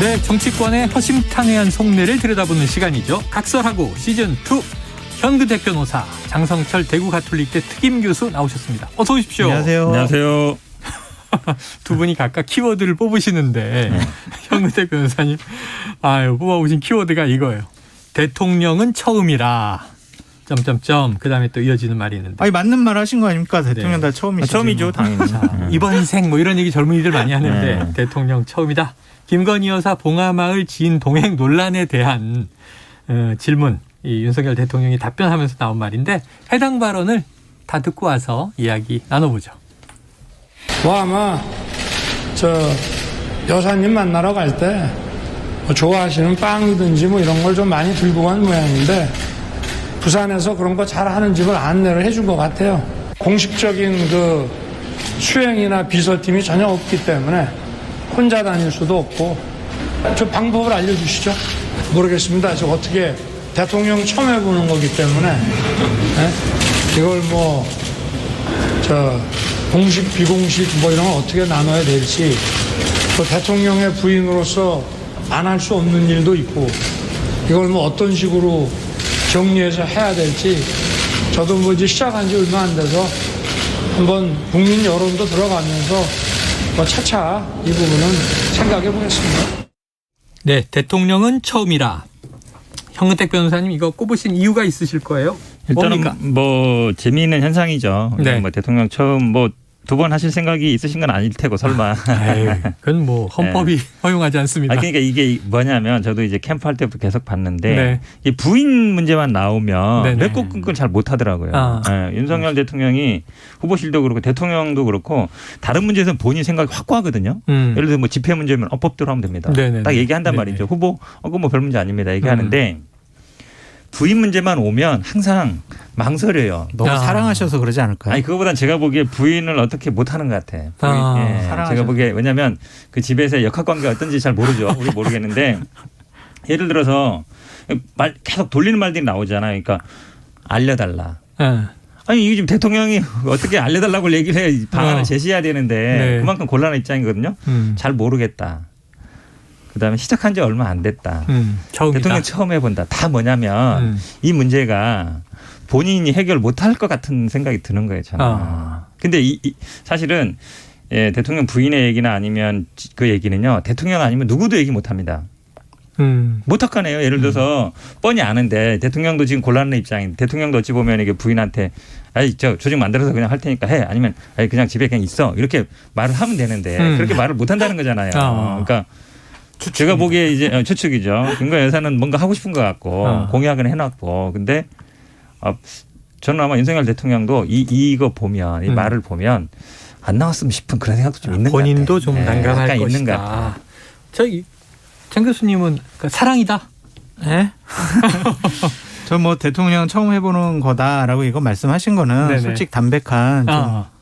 네, 정치권의 허심탄회한 속내를 들여다보는 시간이죠. 각설하고 시즌2 현근택 변호사, 장성철 대구 가톨릭대 특임 교수 나오셨습니다. 어서 오십시오. 안녕하세요. 안녕하세요. 두 분이 각각 키워드를 뽑으시는데 현근택 변호사님 뽑아오신 키워드가 이거예요. 대통령은 처음이라 점점점 그다음에 또 이어지는 말이 있는데. 아니 맞는 말 하신 거 아닙니까? 대통령 다 처음이시죠. 처음이죠, 당연히. 자, 이번 생 뭐 이런 얘기 젊은이들 많이 하는데 네. 대통령 처음이다. 김건희 여사 봉하마을 지인 동행 논란에 대한 질문, 이 윤석열 대통령이 답변하면서 나온 말인데 해당 발언을 다 듣고 와서 이야기 나눠보죠. 아마 여사님 만나러 갈 때 좋아하시는 빵이든지 뭐 이런 걸 좀 많이 들고 간 모양인데 부산에서 그런 거 잘하는 집을 안내를 해준 것 같아요. 공식적인 그 수행이나 비서팀이 전혀 없기 때문에 혼자 다닐 수도 없고 저 방법을 알려주시죠. 모르겠습니다. 저 어떻게 대통령 처음 해보는 거기 때문에 이걸 공식 비공식 뭐 이런 걸 어떻게 나눠야 될지 또 대통령의 부인으로서 안 할 수 없는 일도 있고 이걸 어떤 식으로 정리해서 해야 될지 저도 이제 시작한 지 얼마 안 돼서 한번 국민 여론도 들어가면서 차차 이 부분은 생각해 보겠습니다. 네, 대통령은 처음이라. 현근택 변호사님 이거 꼽으신 이유가 있으실 거예요. 일단은 뭡니까? 재미있는 현상이죠. 네. 대통령 처음 두 번 하실 생각이 있으신 건 아닐 테고 설마. 그건 헌법이 허용하지 않습니다. 그러니까 이게 뭐냐면 저도 이제 캠프 할 때부터 계속 봤는데 네. 이 부인 문제만 나오면 네네. 맺고 끊고 잘 못하더라고요. 윤석열 대통령이 후보실도 그렇고 대통령도 그렇고 다른 문제에서는 본인 생각이 확고하거든요. 예를 들어 집회 문제면 법대로 하면 됩니다. 네네네. 딱 얘기한단 네네. 말이죠. 후보 그건 별 문제 아닙니다. 얘기하는데 부인 문제만 오면 항상 망설여요. 너무 사랑하셔서 그러지 않을까요? 아니 그거보단 제가 보기에 부인을 어떻게 못하는 것 같아. 제가 보기에 왜냐하면 그 집에서 역학관계가 어떤지 잘 모르죠. 우리 모르겠는데 예를 들어서 계속 돌리는 말들이 나오잖아요. 그러니까 알려달라. 아니 이게 지금 대통령이 어떻게 알려달라고 얘기를 해 방안을 제시해야 되는데 네. 그만큼 곤란한 입장이거든요. 잘 모르겠다. 그다음에 시작한 지 얼마 안 됐다. 처음이다. 대통령 처음 해본다. 다 뭐냐면 이 문제가 본인이 해결 못할 것 같은 생각이 드는 거예요. 저는. 근데 사실은 대통령 부인의 얘기나 아니면 그 얘기는요. 대통령 아니면 누구도 얘기 못합니다. 못할까네요. 예를 들어서 뻔히 아는데 대통령도 지금 곤란한 입장인데 대통령도 어찌 보면 이게 부인한테 저 조직 만들어서 그냥 할 테니까 해. 아니면 그냥 집에 그냥 있어. 이렇게 말을 하면 되는데 그렇게 말을 못한다는 거잖아요. 그러니까 제가 보기에 이제 추측이죠. 김건희 여사는 뭔가 하고 싶은 것 같고 공약은 해놨고 근데 저는 아마 윤석열 대통령도 이거 보면 이 말을 보면 안 나왔으면 싶은 그런 생각도 좀 있는 것 같아요. 본인도 좀 난감할 것이다. 있는 것 같아요. 장 교수님은 사랑이다. 네? 저 대통령 처음 해보는 거다라고 이거 말씀하신 거는 네네. 솔직히 담백한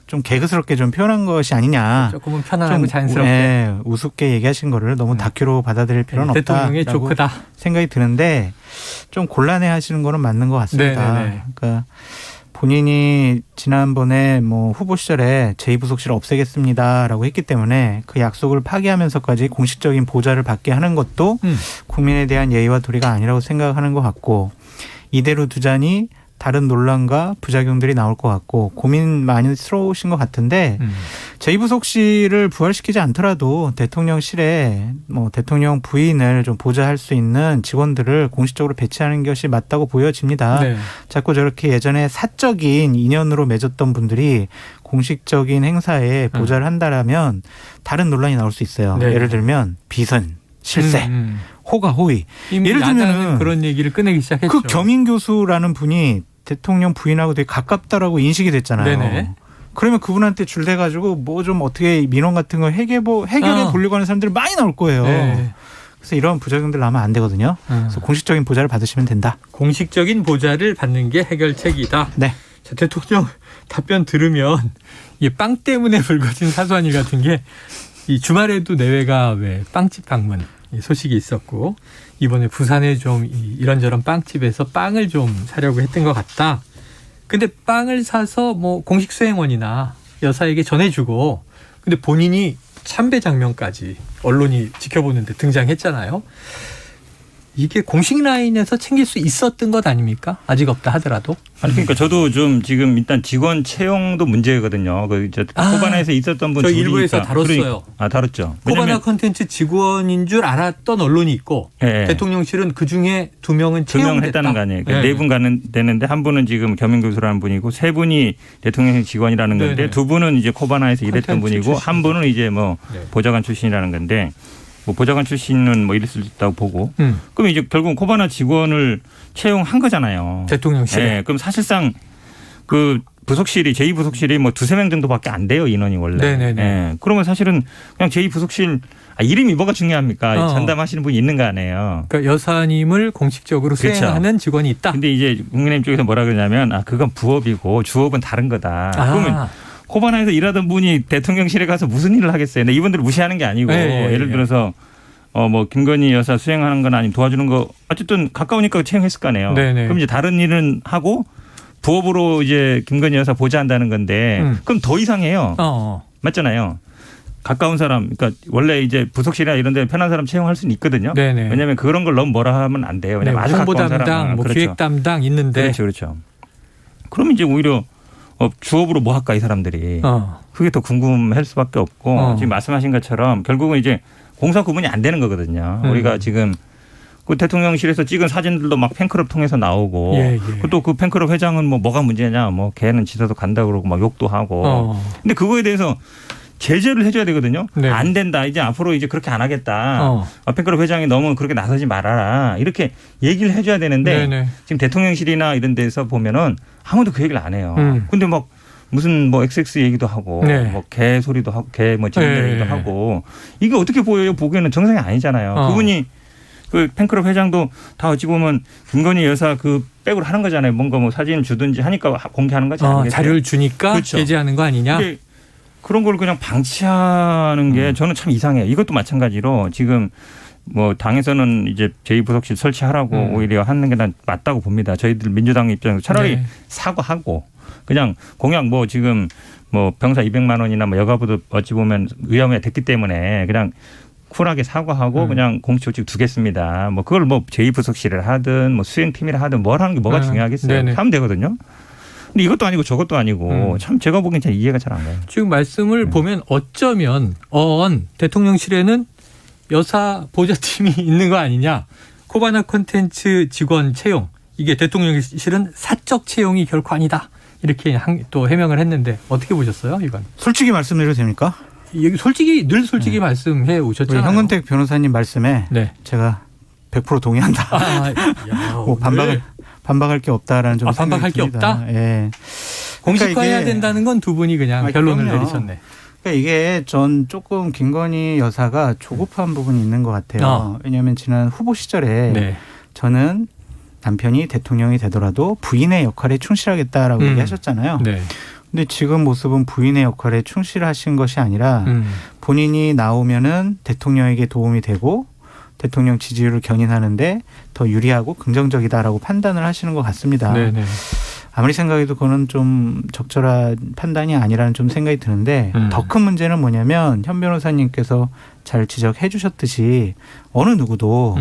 좀 개그스럽게 좀 표현한 것이 아니냐. 조금은 편안하고 자연스럽게. 네, 우습게 얘기하신 거를 너무 다큐로 받아들일 필요는 대통령의 없다라고 조크다. 생각이 드는데 좀 곤란해하시는 거는 맞는 것 같습니다. 네네네. 그러니까 본인이 지난번에 후보 시절에 제2부속실을 없애겠습니다라고 했기 때문에 그 약속을 파기하면서까지 공식적인 보좌를 받게 하는 것도 국민에 대한 예의와 도리가 아니라고 생각하는 것 같고 이대로 두자니 다른 논란과 부작용들이 나올 것 같고 고민 많이 스러우신 것 같은데 제2부속실을 부활시키지 않더라도 대통령실에 대통령 부인을 좀 보좌할 수 있는 직원들을 공식적으로 배치하는 것이 맞다고 보여집니다. 네. 자꾸 저렇게 예전에 사적인 인연으로 맺었던 분들이 공식적인 행사에 보좌를 한다라면 다른 논란이 나올 수 있어요. 네. 예를 들면 비선, 실세, 호가 호의. 예를 들면 그런 얘기를 꺼내기 시작했죠. 그 겸임 교수라는 분이 대통령 부인하고 되게 가깝다라고 인식이 됐잖아요. 네네. 그러면 그분한테 줄대가지고 좀 어떻게 민원 같은 거 해결해 보려고 하는 사람들이 많이 나올 거예요. 네. 그래서 이런 부작용들 나면 안 되거든요. 그래서 공식적인 보좌를 받으시면 된다. 공식적인 보좌를 받는 게 해결책이다. 네. 자, 대통령 답변 들으면 이게 빵 때문에 불거진 사소한 일 같은 게 이 주말에도 내외가 빵집 방문 소식이 있었고 이번에 부산에 좀 이런저런 빵집에서 빵을 좀 사려고 했던 것 같다. 근데 빵을 사서 공식 수행원이나 여사에게 전해주고 근데 본인이 참배 장면까지 언론이 지켜보는데 등장했잖아요. 이게 공식 라인에서 챙길 수 있었던 것 아닙니까? 아직 없다 하더라도. 아니 그러니까 저도 좀 지금 일단 직원 채용도 문제거든요. 코바나에서 있었던 분 저 둘이니까. 일부에서 다뤘어요. 다뤘죠. 코바나 컨텐츠 직원인 줄 알았던 언론이 있고 네. 대통령실은 그중에 2명은 채용을 했다는 거 아니에요. 네. 4분 가는 되는데 한 분은 지금 겸임교수라는 분이고 3분이 대통령실 직원이라는 건데 네네. 2분은 이제 코바나에서 일했던 컨텐츠 분이고 한 분은 이제 뭐 네. 보좌관 출신이라는 건데 뭐 보좌관 출신은 뭐 이럴 수도 있다고 보고 그럼 이제 결국 코바나 직원을 채용한 거잖아요. 대통령실에. 네, 그럼 사실상 그 부속실이 제2부속실이 뭐 2-3명 정도밖에 안 돼요. 인원이 원래. 네네네. 네, 그러면 사실은 그냥 제2부속실 이름이 뭐가 중요합니까? 어. 전담하시는 분이 있는 거 아니에요. 그러니까 여사님을 공식적으로 그렇죠. 수행하는 직원이 있다. 근데 이제 국민의힘 쪽에서 뭐라 그러냐면 그건 부업이고 주업은 다른 거다. 그러면 코바나에서 일하던 분이 대통령실에 가서 무슨 일을 하겠어요? 근데 이분들을 무시하는 게 아니고 예를 들어서 뭐 김건희 여사 수행하는 건 아니면 도와주는 거 어쨌든 가까우니까 채용했을 거 아니에요. 네네. 그럼 이제 다른 일은 하고 부업으로 이제 김건희 여사 보좌한다는 건데 그럼 더 이상해요. 맞잖아요. 가까운 사람, 그러니까 원래 이제 부속실이나 이런 데 편한 사람 채용할 수는 있거든요. 네네. 왜냐하면 그런 걸 너무 뭐라 하면 안 돼요. 왜냐하면 아주 홍보 가까운 담당, 사람. 뭐 그렇죠. 기획 담당 있는데. 그렇죠. 그럼 이제 오히려 주업으로 뭐 할까 이 사람들이. 그게 더 궁금할 수밖에 없고 지금 말씀하신 것처럼 결국은 이제 공사 구분이 안 되는 거거든요. 우리가 지금 그 대통령실에서 찍은 사진들도 막 팬클럽 통해서 나오고 또 그 팬클럽 회장은 뭐가 문제냐 뭐 걔는 지도도 간다 그러고 막 욕도 하고. 근데 그거에 대해서 제재를 해줘야 되거든요. 네. 안 된다. 이제 앞으로 이제 그렇게 안 하겠다. 팬클럽 회장이 너무 그렇게 나서지 말아라. 이렇게 얘기를 해줘야 되는데 네네. 지금 대통령실이나 이런 데서 보면은 아무도 그 얘기를 안 해요. 근데 막 무슨 뭐 XX 얘기도 하고 뭐 개 소리도 하고 개 뭐 짖는 얘기도 하고 이게 어떻게 보여요? 보기에는 정상이 아니잖아요. 그분이 그 팬클럽 회장도 다 어찌 보면 김건희 여사 그 백으로 하는 거잖아요. 뭔가 뭐 사진을 주든지 하니까 공개하는 거지 않겠어요? 자료를 주니까 그렇죠. 게재하는 거 아니냐? 근데 그런 걸 그냥 방치하는 게 저는 참 이상해요. 이것도 마찬가지로 지금 뭐 당에서는 이제 제2부속실 설치하라고 오히려 하는 게 난 맞다고 봅니다. 저희들 민주당 입장에서 차라리 사과하고 그냥 공약 뭐 지금 뭐 병사 200만 원이나 뭐 여가부도 어찌 보면 위험에 됐기 때문에 그냥 쿨하게 사과하고 그냥 공식 조직 두겠습니다. 뭐 그걸 뭐 제2부속실을 하든 뭐 수행팀이라 하든 뭘 하는 게 뭐가 중요하겠어요. 네네. 하면 되거든요. 근데 이것도 아니고 저것도 아니고 참 제가 보기엔 잘 이해가 잘 안 가요. 지금 말씀을 보면 어쩌면 대통령실에는 여사 보좌팀이 있는 거 아니냐. 코바나 콘텐츠 직원 채용. 이게 대통령실은 사적 채용이 결코 아니다. 이렇게 또 해명을 했는데 어떻게 보셨어요, 이건? 솔직히 말씀드려도 됩니까? 여기 솔직히 늘 솔직히 말씀해 오셨잖아요. 현근택 변호사님 말씀에 제가 100% 동의한다. 뭐 반박할 게 없다라는 좀 반박할 게 없다? 예. 공식화해야 된다는 건 두 분이 그냥 결론을 내리셨네. 그러니까 이게 전 조금 김건희 여사가 조급한 부분이 있는 것 같아요. 왜냐하면 지난 후보 시절에 저는 남편이 대통령이 되더라도 부인의 역할에 충실하겠다라고 얘기하셨잖아요. 근데 지금 모습은 부인의 역할에 충실하신 것이 아니라 본인이 나오면은 대통령에게 도움이 되고 대통령 지지율을 견인하는데 더 유리하고 긍정적이다라고 판단을 하시는 것 같습니다. 아무리 생각해도 그거는 좀 적절한 판단이 아니라는 좀 생각이 드는데 더 큰 문제는 뭐냐면 현 변호사님께서 잘 지적해 주셨듯이 어느 누구도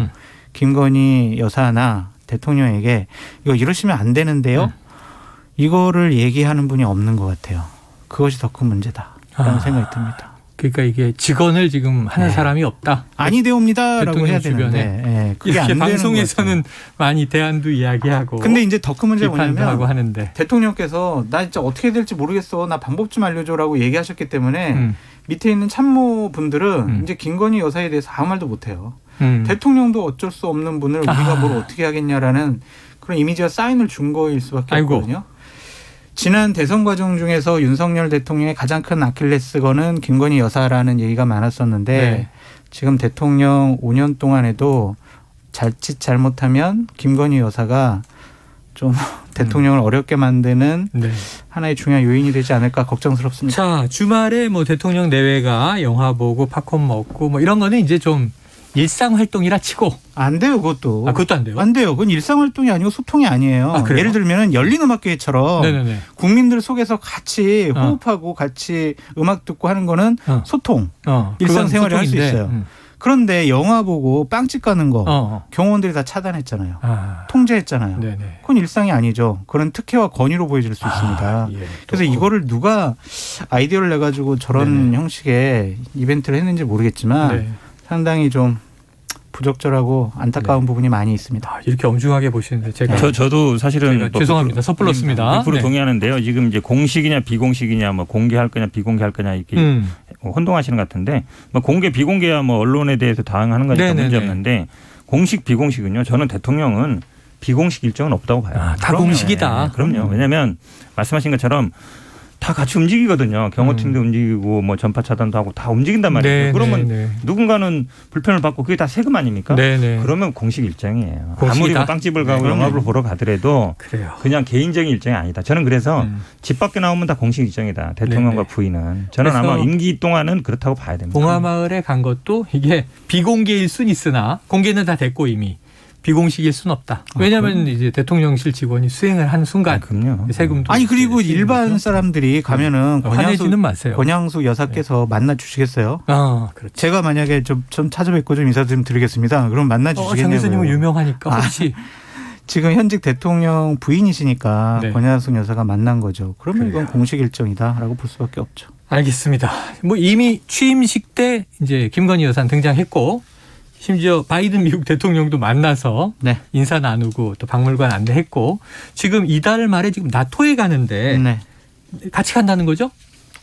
김건희 여사나 대통령에게 이거 이러시면 안 되는데요. 이거를 얘기하는 분이 없는 것 같아요. 그것이 더 큰 문제다라는 생각이 듭니다. 그러니까 이게 직원을 지금 하는 사람이 없다. 아니되옵니다라고 해야 되는데 그게 이렇게 안 방송에서는 많이 대안도 이야기하고. 근데 이제 더 큰 문제가 뭐냐면 하고 하는데. 대통령께서 나 진짜 어떻게 될지 모르겠어. 나 방법 좀 알려줘라고 얘기하셨기 때문에 밑에 있는 참모분들은 이제 김건희 여사에 대해서 아무 말도 못해요. 대통령도 어쩔 수 없는 분을 우리가 뭘 어떻게 하겠냐라는 그런 이미지가 사인을 준 거일 수밖에 없거든요. 지난 대선 과정 중에서 윤석열 대통령의 가장 큰 아킬레스건은 김건희 여사라는 얘기가 많았었는데 지금 대통령 5년 동안에도 자칫 잘못하면 김건희 여사가 좀 대통령을 어렵게 만드는 하나의 중요한 요인이 되지 않을까 걱정스럽습니다. 자, 주말에 뭐 대통령 내외가 영화 보고 팝콘 먹고 뭐 이런 거는 이제 좀 일상활동이라 치고. 안 돼요, 그것도. 아, 그것도 안 돼요? 안 돼요. 그건 일상활동이 아니고 소통이 아니에요. 아, 그래요? 예를 들면 열린음악회처럼 네네네. 국민들 속에서 같이 호흡하고 같이 음악 듣고 하는 거는 소통, 일상생활을 할 수 있어요. 그런데 영화 보고 빵집 가는 거 경호원들이 다 차단했잖아요. 통제했잖아요. 네네. 그건 일상이 아니죠. 그런 특혜와 권위로 보여질 수 있습니다. 예. 그래서 이거를 누가 아이디어를 내가지고 저런 네네. 형식의 이벤트를 했는지 모르겠지만 네. 상당히 좀 부적절하고 안타까운 네. 부분이 많이 있습니다. 아, 이렇게 엄중하게 보시는데 제가 저도 사실은 제가 죄송합니다. 섣불렀습니다. 100% 네. 동의하는데요. 지금 이제 공식이냐 비공식이냐 뭐 공개할 거냐 비공개할 거냐 이렇게 혼동하시는 것 같은데 뭐 공개 비공개야 뭐 언론에 대해서 다양하는 거니까 네네네. 문제 없는데 공식 비공식은요. 저는 대통령은 비공식 일정은 없다고 봐요. 아, 다 그럼요. 공식이다. 네, 그럼요. 왜냐하면 말씀하신 것처럼 다 같이 움직이거든요. 경호팀도 움직이고 뭐 전파 차단도 하고 다 움직인단 말이에요. 네, 그러면 네, 네. 누군가는 불편을 받고 그게 다 세금 아닙니까? 네네. 그러면 공식 일정이에요. 공식이다? 아무리 뭐 빵집을 가고 네, 영화를 보러 가더라도 그래요. 그냥 개인적인 일정이 아니다. 저는 그래서 집 밖에 나오면 다 공식 일정이다. 대통령과 네네. 부인은. 저는 아마 임기 동안은 그렇다고 봐야 됩니다. 봉화마을에 간 것도 이게 비공개일 순 있으나 공개는 다 됐고 이미 비공식일 순 없다. 왜냐하면 이제 대통령실 직원이 수행을 한 순간 그럼요. 세금도 아니 그리고 쓰이는 일반 거죠. 사람들이 가면은 화내지는 마세요. 권양수 여사께서 만나 주시겠어요? 아, 그렇죠. 제가 만약에 좀 찾아뵙고 좀 인사 좀 드리겠습니다. 그럼 만나 장 주시겠냐고요. 교수님은 유명하니까 혹시 지금 현직 대통령 부인이시니까 네. 권양수 여사가 만난 거죠. 그러면 이건 그래요. 공식 일정이다라고 볼 수밖에 없죠. 알겠습니다. 뭐 이미 취임식 때 이제 김건희 여사 등장했고 심지어 바이든 미국 대통령도 만나서 네. 인사 나누고 또 박물관 안내했고 지금 이달 말에 지금 나토에 가는데 네. 같이 간다는 거죠?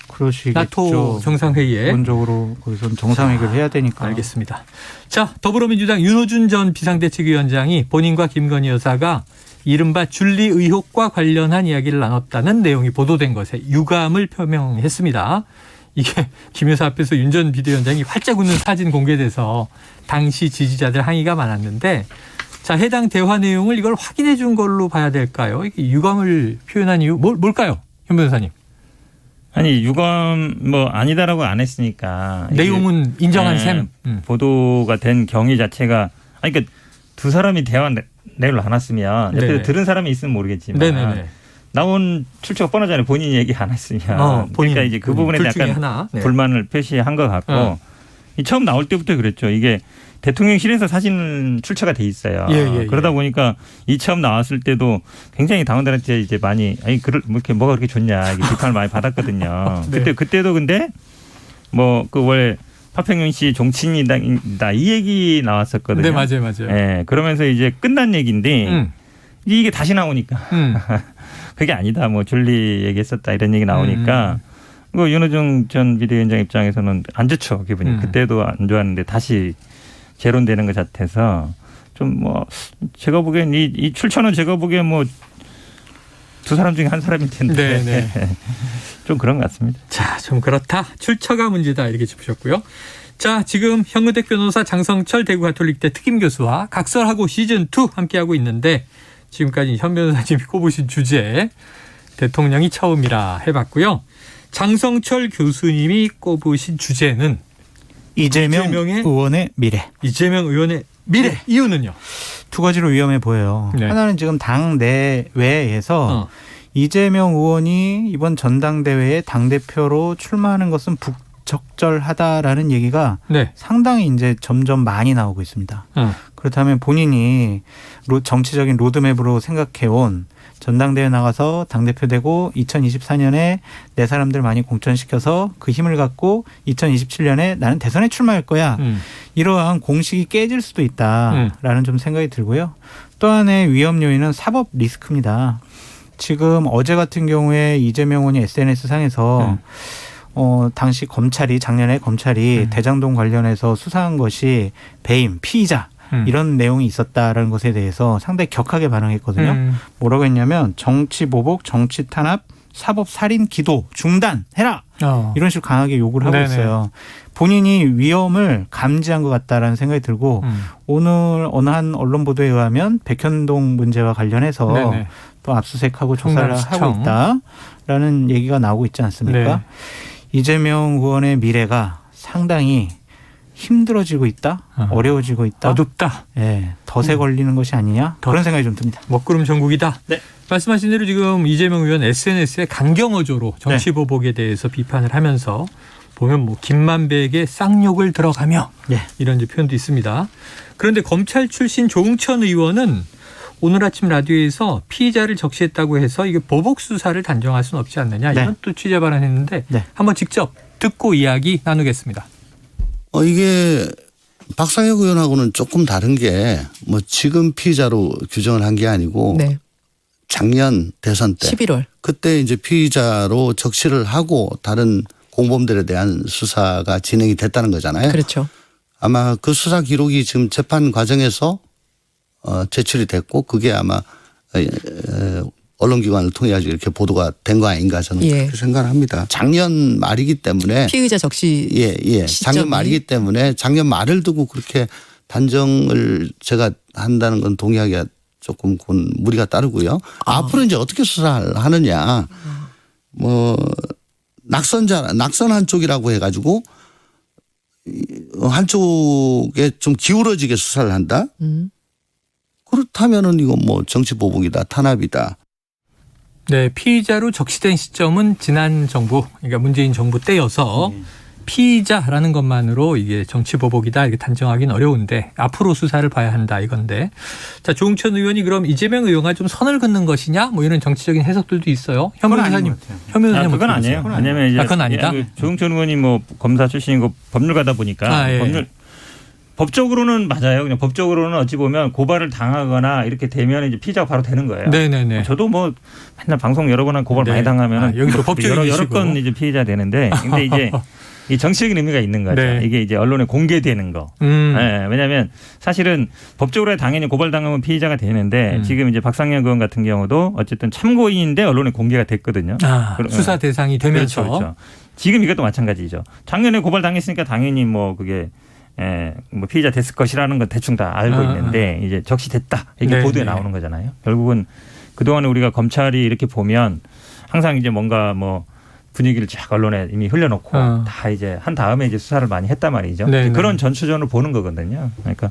그러시겠죠. 나토 정상회의에. 기본적으로 거기서 정상회의를 해야 되니까. 알겠습니다. 자, 더불어민주당 윤호준 전 비상대책위원장이 본인과 김건희 여사가 이른바 줄리 의혹과 관련한 이야기를 나눴다는 내용이 보도된 것에 유감을 표명했습니다. 이게 김 여사 앞에서 윤 전 비대위원장이 활짝 웃는 사진 공개돼서 당시 지지자들 항의가 많았는데 자, 해당 대화 내용을 이걸 확인해 준 걸로 봐야 될까요? 이게 유감을 표현한 이유 뭘까요? 현 변호사님. 아니 유감 뭐 아니다라고 안 했으니까 내용은 인정한 셈. 보도가 된 경위 자체가 아니 그러니까 두 사람이 대화 내용을 안 했으면 옆에서 네네. 들은 사람이 있으면 모르겠지만 네네네. 나온 출처가 뻔하잖아요. 본인이 얘기 안 했으면. 본인, 그러니까 이제 그 본인. 부분에 둘 중에 약간 하나. 네. 불만을 표시한 것 같고 이 처음 나올 때부터 그랬죠. 이게 대통령실에서 사진 출처가 돼 있어요. 예. 그러다 보니까 이 처음 나왔을 때도 굉장히 당원들한테 이제 많이 아니 뭐가 그렇게 좋냐 이게 비판을 많이 받았거든요. 네. 그때도 근데 뭐 그 원래 파평윤 씨 종친이다 이 얘기 나왔었거든요. 네, 맞아요. 예, 그러면서 이제 끝난 얘기인데 이게 다시 나오니까 그게 아니다. 뭐 줄리 얘기했었다 이런 얘기 나오니까 그 윤호중 전 비대위원장 입장에서는 안 좋죠 기분이. 그때도 안 좋았는데 다시 재론되는 것 같아서 좀 뭐 제가 보기엔 이 출처는 제가 보기엔 뭐 두 사람 중에 한 사람일 텐데 네. 좀 그런 것 같습니다. 자, 좀 그렇다. 출처가 문제다 이렇게 짚으셨고요. 자, 지금 현근택 변호사 장성철 대구 가톨릭대 특임 교수와 각설하고 시즌2 함께하고 있는데 지금까지 현 변호사님이 꼽으신 주제 대통령이 처음이라 해봤고요. 장성철 교수님이 꼽으신 주제는 이재명 이재명의 의원의 미래. 이재명 의원의 미래. 이유는요? 두 가지로 위험해 보여요. 네. 하나는 지금 당 내외에서 이재명 의원이 이번 전당대회에 당대표로 출마하는 것은 부적절하다라는 얘기가 네. 상당히 이제 점점 많이 나오고 있습니다. 그렇다면 본인이 정치적인 로드맵으로 생각해온 전당대회 나가서 당대표 되고 2024년에 내 사람들 많이 공천시켜서 그 힘을 갖고 2027년에 나는 대선에 출마할 거야. 이러한 공식이 깨질 수도 있다라는 좀 생각이 들고요. 또 하나의 위험 요인은 사법 리스크입니다. 지금 어제 같은 경우에 이재명 의원이 SNS상에서 당시 작년에 검찰이 대장동 관련해서 수사한 것이 배임, 피의자 이런 내용이 있었다라는 것에 대해서 상당히 격하게 반응했거든요. 뭐라고 했냐면 정치 보복, 정치 탄압, 사법 살인 기도 중단해라. 이런 식으로 강하게 요구를 하고 있어요. 본인이 위험을 감지한 것 같다라는 생각이 들고 오늘 어느 한 언론 보도에 의하면 백현동 문제와 관련해서 또 압수수색하고 조사를 하고 있다라는 얘기가 나오고 있지 않습니까? 이재명 의원의 미래가 상당히 힘들어지고 있다, 어려워지고 있다, 어둡다. 예, 덫에 걸리는 것이 아니냐 그런 생각이 좀 듭니다. 먹구름 전국이다. 네. 말씀하신 대로 지금 이재명 의원 SNS에 강경어조로 정치 보복에 대해서 비판을 하면서 보면 뭐 김만배에게 쌍욕을 들어가며 예. 이런 이제 표현도 있습니다. 그런데 검찰 출신 조응천 의원은 오늘 아침 라디오에서 피의자를 적시했다고 해서 이게 보복 수사를 단정할 수는 없지 않느냐 이런 네. 또 취재 발언했는데 네. 한번 직접 듣고 이야기 나누겠습니다. 이게 박상혁 의원하고는 조금 다른 게 뭐 지금 피의자로 규정을 한 게 아니고 네. 작년 대선 때 11월. 그때 이제 피의자로 적시를 하고 다른 공범들에 대한 수사가 진행이 됐다는 거잖아요. 그렇죠. 아마 그 수사 기록이 지금 재판 과정에서 제출이 됐고 그게 아마 언론기관을 통해 가지고 이렇게 보도가 된 거 아닌가 저는 예. 그렇게 생각을 합니다. 작년 말이기 때문에 피의자 적시 예. 작년 시점이. 말이기 때문에 작년 말을 두고 그렇게 단정을 제가 한다는 건 동의하기가 조금 그건 무리가 따르고요. 앞으로 이제 어떻게 수사를 하느냐. 뭐 낙선한 쪽이라고 해가지고 한쪽에 좀 기울어지게 수사를 한다. 그렇다면은 이거 뭐 정치 보복이다, 탄압이다. 네, 피의자로 적시된 시점은 지난 정부, 그러니까 문재인 정부 때여서 피의자라는 것만으로 이게 정치 보복이다 이렇게 단정하기는 어려운데 앞으로 수사를 봐야 한다 이건데 자 조응천 의원이 그럼 이재명 의원과 좀 선을 긋는 것이냐 뭐 이런 정치적인 해석들도 있어요. 현 그건 아닌 변호사님, 것 같아요. 현 변호사님 그건 어떻게 아니에요. 보세요? 왜냐면 이제 그건 아니다. 조응천 의원이 뭐 검사 출신이고 법률가다 보니까 예. 법률 법적으로는 맞아요. 그냥 법적으로는 어찌 보면 고발을 당하거나 이렇게 되면 이제 피의자가 바로 되는 거예요. 네네네. 저도 뭐 맨날 방송 여러 번 한 고발 네. 많이 당하면 여기서 법조인이시고. 여러 건 이제 피의자 되는데 근데 이제 이 정치적인 의미가 있는 거죠. 네. 이게 이제 언론에 공개되는 거. 네, 왜냐하면 사실은 법적으로 당연히 고발당하면 피의자가 되는데 지금 이제 박상현 의원 같은 경우도 어쨌든 참고인인데 언론에 공개가 됐거든요. 수사 대상이 되면서 그렇죠. 지금 이것도 마찬가지죠. 작년에 고발당했으니까 당연히 뭐 그게 뭐 피의자 됐을 것이라는 건 대충 다 알고 있는데 이제 적시됐다 이게 네, 보도에 네. 나오는 거잖아요. 결국은 그동안에 우리가 검찰이 이렇게 보면 항상 이제 뭔가 뭐 분위기를 쫙 언론에 이미 흘려놓고 다 이제 한 다음에 이제 수사를 많이 했단 말이죠. 네, 그런 네. 전추전을 보는 거거든요. 그러니까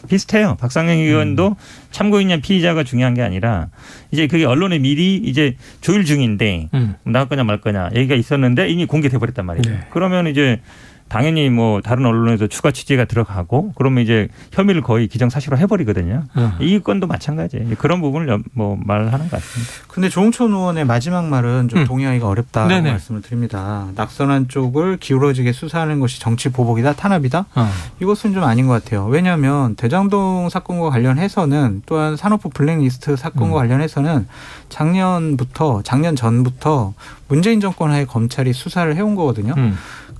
비슷해요. 박상현 의원도 참고인이냐 피의자가 중요한 게 아니라 이제 그게 언론에 미리 이제 조율 중인데 나갈 거냐 말 거냐 얘기가 있었는데 이미 공개돼 버렸단 말이죠. 네. 그러면 이제 당연히 뭐 다른 언론에서 추가 취재가 들어가고 그러면 이제 혐의를 거의 기정사실화 해버리거든요. 이 건도 마찬가지예요. 그런 부분을 뭐 말하는 것 같습니다. 근데 조응천 의원의 마지막 말은 좀 동의하기가 어렵다고 네네. 말씀을 드립니다. 낙선한 쪽을 기울어지게 수사하는 것이 정치 보복이다, 탄압이다. 이것은 좀 아닌 것 같아요. 왜냐하면 대장동 사건과 관련해서는 또한 산업부 블랙리스트 사건과 관련해서는 작년 전부터 문재인 정권 하에 검찰이 수사를 해온 거거든요.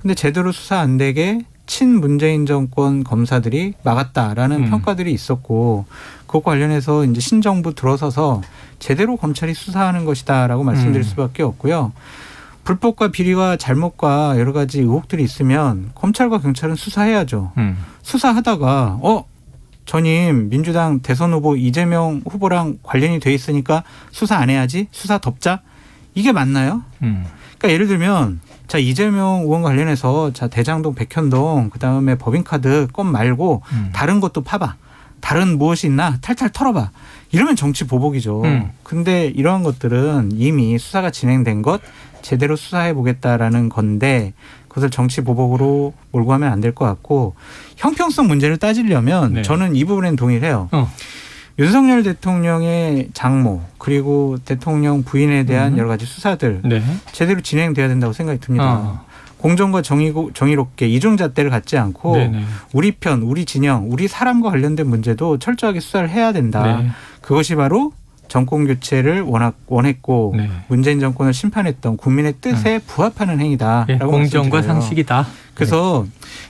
근데 제대로 수사 안 되게 친문재인 정권 검사들이 막았다라는 평가들이 있었고 그것과 관련해서 이제 신정부 들어서서 제대로 검찰이 수사하는 것이다라고 말씀드릴 수밖에 없고요. 불법과 비리와 잘못과 여러 가지 의혹들이 있으면 검찰과 경찰은 수사해야죠. 수사하다가 전임 민주당 대선 후보 이재명 후보랑 관련이 돼 있으니까 수사 안 해야지? 수사 덮자? 이게 맞나요? 그러니까 예를 들면 자 이재명 의원 관련해서 자 대장동, 백현동, 그다음에 법인카드 건 말고 다른 것도 파봐. 다른 무엇이 있나 탈탈 털어봐. 이러면 정치 보복이죠. 근데 이러한 것들은 이미 수사가 진행된 것 제대로 수사해 보겠다라는 건데 그것을 정치 보복으로 몰고 가면 안 될 것 같고 형평성 문제를 따지려면 네. 저는 이 부분엔 동의를 해요. 윤석열 대통령의 장모 그리고 대통령 부인에 대한 여러 가지 수사들 네. 제대로 진행돼야 된다고 생각이 듭니다. 공정과 정의롭게 이중잣대를 갖지 않고 네네. 우리 편, 우리 진영, 우리 사람과 관련된 문제도 철저하게 수사를 해야 된다. 네. 그것이 바로 정권 교체를 원했고 네. 문재인 정권을 심판했던 국민의 뜻에 부합하는 행위다라고 예, 공정과 말씀드려요. 상식이다. 그래서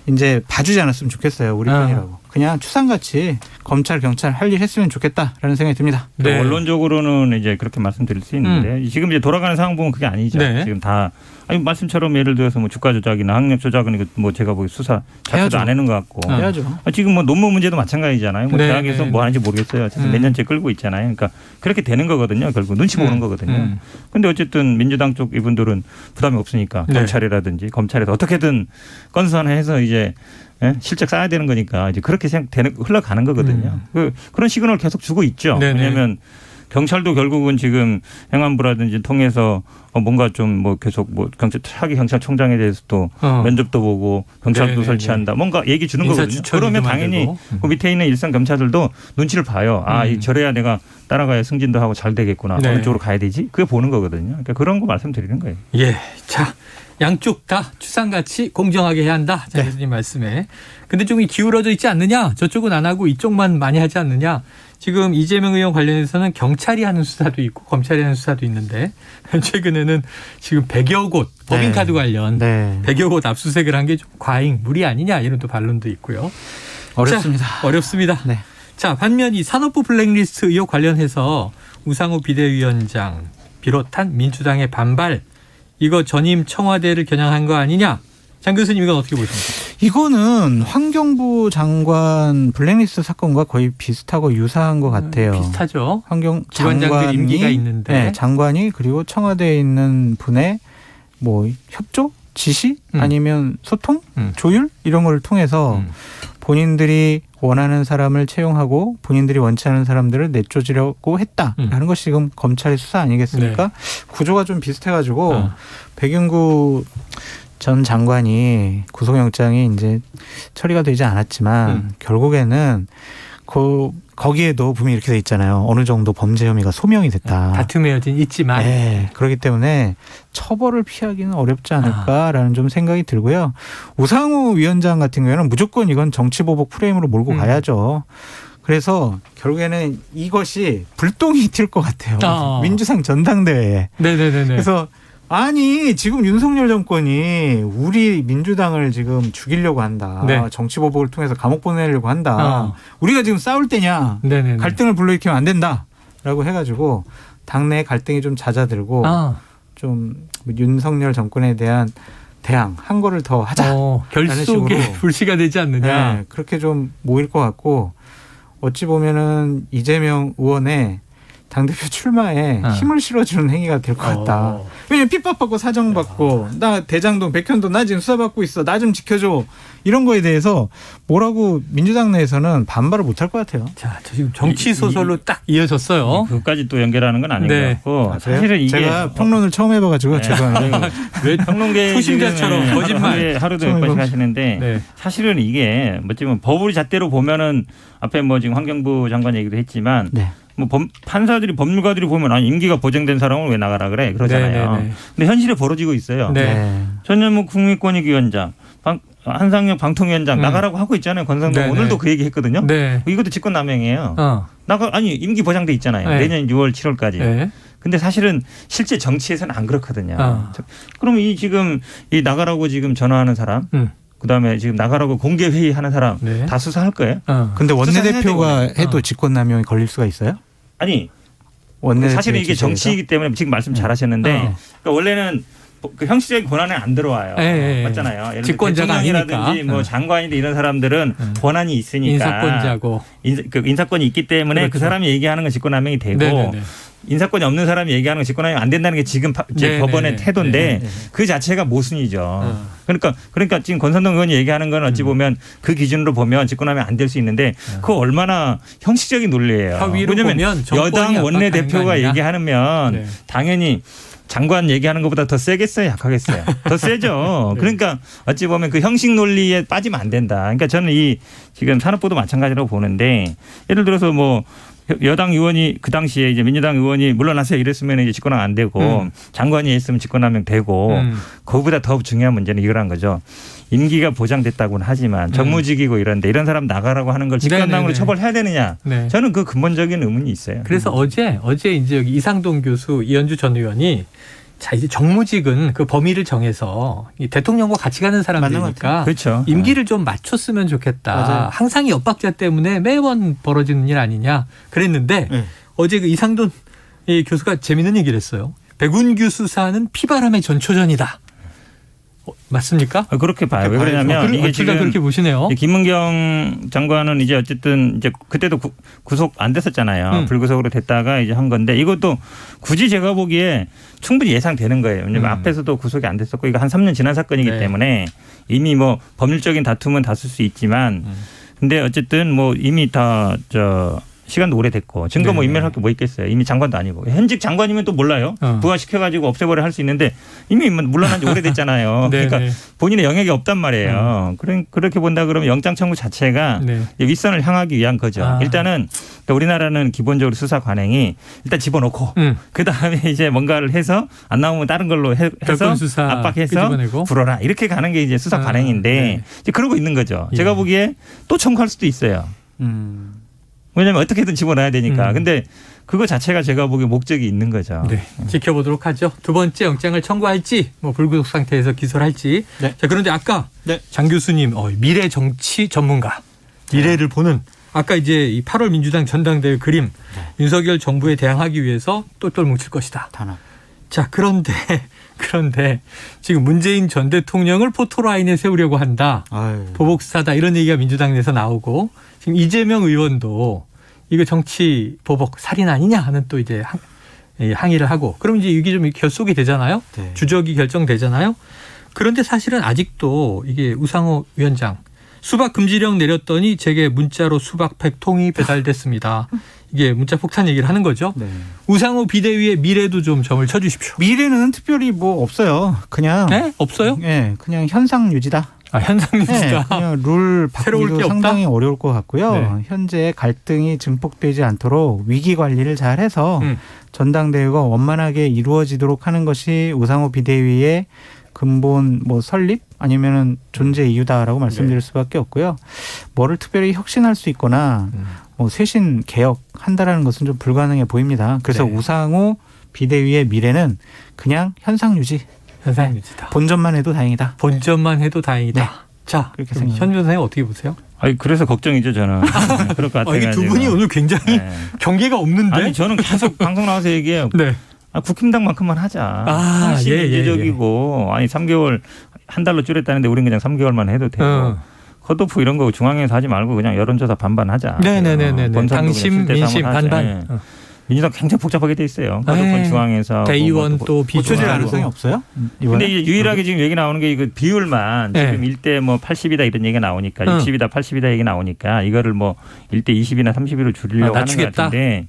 이제 봐주지 않았으면 좋겠어요. 우리 편이라고. 그냥 추상같이 검찰, 경찰 할 일 했으면 좋겠다라는 생각이 듭니다. 네. 언론적으로는 이제 그렇게 말씀드릴 수 있는데 지금 이제 돌아가는 상황 보면 그게 아니죠. 네. 지금 다 말씀처럼 예를 들어서 뭐 주가 조작이나 학력 조작은 이거 뭐 제가 보기 수사 자체도 해야죠. 안 해는 것 같고 해야죠. 지금 뭐 논문 문제도 마찬가지잖아요. 뭐 네, 대학에서 네. 뭐 하는지 모르겠어요. 어쨌든 몇 년째 끌고 있잖아요. 그러니까 그렇게 되는 거거든요. 결국 눈치 보는 거거든요. 근데 어쨌든 민주당 쪽 이분들은 부담이 없으니까 네. 경찰이라든지 검찰에서 어떻게든 건선해서 이제 예? 실적 쌓아야 되는 거니까 이제 그렇게 흘러가는 거거든요. 그런 시그널을 계속 주고 있죠. 네네. 왜냐하면 경찰도 결국은 지금 행안부라든지 통해서 뭔가 좀 뭐 계속 뭐 차기 경찰청장에 대해서도 면접도 보고 경찰도 네네네. 설치한다. 뭔가 얘기 주는 거거든요. 그러면 당연히 그 밑에 있는 일선 경찰들도 눈치를 봐요. 저래야 내가 따라가야 승진도 하고 잘 되겠구나. 네. 어느 쪽으로 가야 되지? 그게 보는 거거든요. 그러니까 그런 거 말씀드리는 거예요. 예. 자, 양쪽 다 추상같이 공정하게 해야 한다. 자, 교수님 말씀에. 근데 좀 기울어져 있지 않느냐? 저쪽은 안 하고 이쪽만 많이 하지 않느냐? 지금 이재명 의원 관련해서는 경찰이 하는 수사도 있고 검찰이 하는 수사도 있는데 최근에는 지금 100여 곳 법인카드 관련 100여 곳 압수수색을 한 게 좀 과잉, 무리 아니냐 이런 또 반론도 있고요. 어렵습니다. 자, 어렵습니다. 네. 자, 반면 이 산업부 블랙리스트 의혹 관련해서 우상호 비대위원장 비롯한 민주당의 반발, 이거 전임 청와대를 겨냥한 거 아니냐? 장 교수님 이건 어떻게 보십니까? 이거는 환경부 장관 블랙리스트 사건과 거의 비슷하고 유사한 것 같아요. 비슷하죠. 환경 기관장들 임기가 있는데. 네, 장관이 그리고 청와대에 있는 분의 뭐 협조, 지시 아니면 소통, 조율 이런 걸 통해서 본인들이 원하는 사람을 채용하고 본인들이 원치 않은 사람들을 내쫓으려고 했다라는 것이 지금 검찰의 수사 아니겠습니까? 네. 구조가 좀 비슷해가지고 백윤구 전 장관이 구속영장이 이제 처리가 되지 않았지만 결국에는 거기에도 분명히 이렇게 돼 있잖아요. 어느 정도 범죄 혐의가 소명이 됐다. 다툼의 여지는 있지만. 네, 그렇기 때문에 처벌을 피하기는 어렵지 않을까라는 좀 생각이 들고요. 우상호 위원장 같은 경우에는 무조건 이건 정치보복 프레임으로 몰고 가야죠. 그래서 결국에는 이것이 불똥이 튈 것 같아요. 민주당 전당대회에. 네네네. 그래서 아니 지금 윤석열 정권이 우리 민주당을 지금 죽이려고 한다. 네. 정치보복을 통해서 감옥 보내려고 한다. 우리가 지금 싸울 때냐. 네네네. 갈등을 불러일으키면 안 된다라고 해가지고 당내 갈등이 좀 잦아들고 좀 윤석열 정권에 대한 대항 한 거를 더 하자. 결속에 불씨가 되지 않느냐. 네, 그렇게 좀 모일 것 같고 어찌 보면은 이재명 의원의 당대표 출마에 힘을 실어주는 행위가 될 것 같다. 왜냐면 핍박받고 사정받고 나 대장동 백현동 나 지금 수사받고 있어. 나 좀 지켜줘. 이런 거에 대해서 뭐라고 민주당 내에서는 반발을 못할 것 같아요. 자, 저 지금 정치 소설로 딱 이어졌어요. 그것까지 또 연결하는 건 아닌 것 같고 사실은 이게 제가 평론을 처음 해봐가지고 죄송합니다. 왜 평론계 후심자처럼 거짓말 하루도 몇 번씩 하시는데 사실은 이게 뭐지만 법을 잣대로 보면은 앞에 뭐 지금 환경부 장관 얘기도 했지만 뭐 판사들이 법률가들이 보면 아니 임기가 보장된 사람을 왜 나가라 그래 그러잖아요. 근데 현실에 벌어지고 있어요. 전현무 국민권익위원장, 한상혁 방통위원장 나가라고 하고 있잖아요. 권성동 오늘도 그 얘기 했거든요. 이것도 직권남용이에요. 아니 임기 보장돼 있잖아요. 내년 6월 7월까지. 근데 사실은 실제 정치에서는 안 그렇거든요. 그럼 이 지금 이 나가라고 지금 전화하는 사람 그다음에 지금 나가라고 공개 회의하는 사람 다 수사할 거예요. 근데 원내대표가 해도 직권남용이 걸릴 수가 있어요? 아니 사실은 이게 정치이기 때문에 지금 말씀 잘하셨는데 그러니까 원래는 그 형식적인 권한에 안 들어와요. 맞잖아요. 예를 들어 대통령이라든지 뭐 장관이나 이런 사람들은 권한이 있으니까 인사권자고 인사권이 있기 때문에 그 사람이 얘기하는 건 직권남용이 되고 인사권이 없는 사람이 얘기하는 건 직권남용이 안 된다는 게 지금 법원의 태도인데 그 자체가 모순이죠. 그러니까 지금 권선동 의원이 얘기하는 건 어찌 보면 그 기준으로 보면 직권남용이 안 될 수 있는데 그거 얼마나 형식적인 논리예요. 왜냐하면 여당 원내대표가 얘기하면 당연히 장관 얘기하는 것보다 더 세겠어요? 약하겠어요? 더 세죠. 그러니까 어찌 보면 그 형식 논리에 빠지면 안 된다. 그러니까 저는 이 지금 산업부도 마찬가지라고 보는데 예를 들어서 뭐 여당 의원이 그 당시에 이제 민주당 의원이 물러나세요 이랬으면 이제 직권남용 안 되고 장관이 했으면 직권남용 되고 그거보다 더 중요한 문제는 이거란 거죠. 임기가 보장됐다고는 하지만 정무직이고 이런데 이런 사람 나가라고 하는 걸 직권남용으로 처벌해야 되느냐? 저는 그 근본적인 의문이 있어요. 그래서 어제 이제 여기 이상돈 교수, 이현주 전 의원이 자 이제 정무직은 그 범위를 정해서 이 대통령과 같이 가는 사람들이니까 그렇죠. 임기를 좀 맞췄으면 좋겠다. 맞아요. 항상 이 엇박자 때문에 매번 벌어지는 일 아니냐 그랬는데 어제 그 이상돈 교수가 재밌는 얘기를 했어요. 백운규 수사는 피바람의 전초전이다. 맞습니까? 그렇게 봐요. 왜 그러냐면 이게 지금 그렇게 보시네요. 김은경 장관은 이제 어쨌든 이제 그때도 구속 안 됐었잖아요. 불구속으로 됐다가 이제 한 건데 이것도 굳이 제가 보기에 충분히 예상되는 거예요. 왜냐면 앞에서도 구속이 안 됐었고 이거 한 3년 지난 사건이기 네. 때문에 이미 뭐 법률적인 다툼은 다툴 수 있지만 근데 어쨌든 뭐 이미 다 시간도 오래됐고 증거 뭐 인멸할 게 뭐 있겠어요. 이미 장관도 아니고 현직 장관이면 또 몰라요. 부활시켜가지고 없애버려 할 수 있는데 이미 물러난 지 오래됐잖아요. 그러니까 본인의 영역이 없단 말이에요. 그렇게 본다 그러면 영장 청구 자체가 윗선을 향하기 위한 거죠. 일단은 그러니까 우리나라는 기본적으로 수사 관행이 일단 집어넣고 그다음에 이제 뭔가를 해서 안 나오면 다른 걸로 해서 압박해서 불어라 이렇게 가는 게 이제 수사 관행인데 이제 그러고 있는 거죠. 제가 보기에 또 청구할 수도 있어요. 왜냐하면 어떻게든 집어넣어야 되니까. 근데 그거 자체가 제가 보기에 목적이 있는 거죠. 네, 지켜보도록 하죠. 두 번째 영장을 청구할지 뭐 불구속 상태에서 기소를 할지. 네. 자, 그런데 아까 장 교수님 미래 정치 전문가 미래를 보는 아까 이제 이 8월 민주당 전당대회 그림 윤석열 정부에 대항하기 위해서 똘똘 뭉칠 것이다. 단합. 자, 그런데 지금 문재인 전 대통령을 포토라인에 세우려고 한다. 아유. 보복사다 이런 얘기가 민주당 내에서 나오고 지금 이재명 의원도 이거 정치 보복 살인 아니냐 하는 또 이제 항의를 하고 그럼 이제 이게 좀 결속이 되잖아요. 네. 주적이 결정되잖아요. 그런데 사실은 아직도 이게 우상호 위원장 수박 금지령 내렸더니 제게 문자로 수박 100통이 배달됐습니다. 이게 문자 폭탄 얘기를 하는 거죠. 네. 우상호 비대위의 미래도 좀 점을 쳐주십시오. 미래는 특별히 뭐 없어요. 그냥 없어요? 네, 그냥 현상 유지다. 현상 유지다. 네, 그냥 룰 새로울 게 바꾸기도 없다? 상당히 어려울 것 같고요. 네. 현재 갈등이 증폭되지 않도록 위기 관리를 잘 해서 전당대회가 원만하게 이루어지도록 하는 것이 우상호 비대위의 근본 뭐 설립 아니면은 존재 이유다라고 말씀드릴 수밖에 없고요. 뭐를 특별히 혁신할 수 있거나 뭐 쇄신 개혁한다라는 것은 좀 불가능해 보입니다. 그래서 우상호 비대위의 미래는 그냥 현상 유지. 현상 유지다. 본전만 해도 다행이다. 본전만 해도 다행이다. 네. 자, 그렇게 그럼 현 변호사님 어떻게 보세요? 아니 그래서 걱정이죠 저는. 그럴 것 같아요. 이게 두 분이 오늘 굉장히 경계가 없는데. 아니 저는 계속 방송 나와서 얘기해요. 네. 국힘당만큼만 하자. 훨씬 민주적이고 아니 3개월 한 달로 줄였다는데 우리는 그냥 3개월만 해도 되고 컷오프 이런 거 중앙에서 하지 말고 그냥 여론조사 반반 하자. 네네네네. 당심 민심 반반. 민주당 굉장히 복잡하게 돼 있어요. 컷오프는 중앙에서 대의원 또 고쳐질 가능성이 없어요? 근데 이제 유일하게 지금 얘기 나오는 게 이거 비율만 지금 1대 뭐 80이다 이런 얘기가 나오니까 60이다 80이다 얘기 나오니까 이거를 뭐 1대 20이나 30으로 줄이려고 하는 것 같은데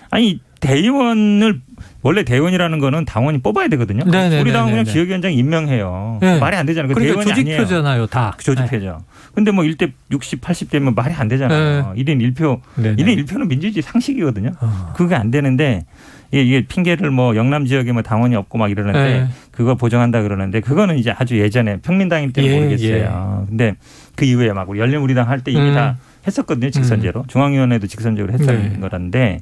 아니 대의원을 원래 대의원이라는 거는 당원이 뽑아야 되거든요. 우리 당은 그냥 지역위원장 임명해요. 말이 안 되잖아요. 그러니까 대의원이 조직표잖아요. 다. 조직표죠. 근데 뭐 1대 60, 80 되면 말이 안 되잖아요. 1인 1표. 1인 1표는 민주주의 상식이거든요. 그게 안 되는데 이게 핑계를 뭐 영남 지역에 뭐 당원이 없고 막 이러는데 그거 보정한다 그러는데 그거는 이제 아주 예전에 평민당일 때는 모르겠어요. 근데 그 이후에 막 우리 열린우리당 할 때 이미 다 했었거든요. 직선제로. 중앙위원회도 직선제로 했던 거란데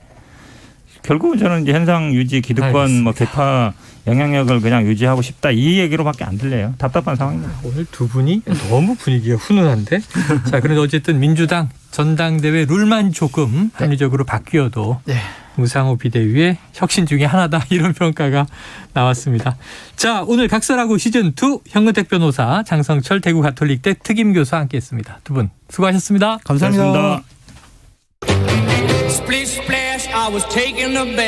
결국은 저는 이제 현상 유지, 기득권, 뭐 개파 영향력을 그냥 유지하고 싶다 이 얘기로밖에 안 들려요. 답답한 상황입니다. 오늘 두 분이 너무 분위기가 훈훈한데. 자, 그런데 어쨌든 민주당 전당대회 룰만 조금 합리적으로 바뀌어도 우상호 비대위의 혁신 중에 하나다 이런 평가가 나왔습니다. 자, 오늘 각설하고 시즌2 현근택 변호사, 장성철 대구 가톨릭대 특임교사 함께했습니다. 두 분 수고하셨습니다. 감사합니다. 고맙습니다. Splish splash, I was taking a bath.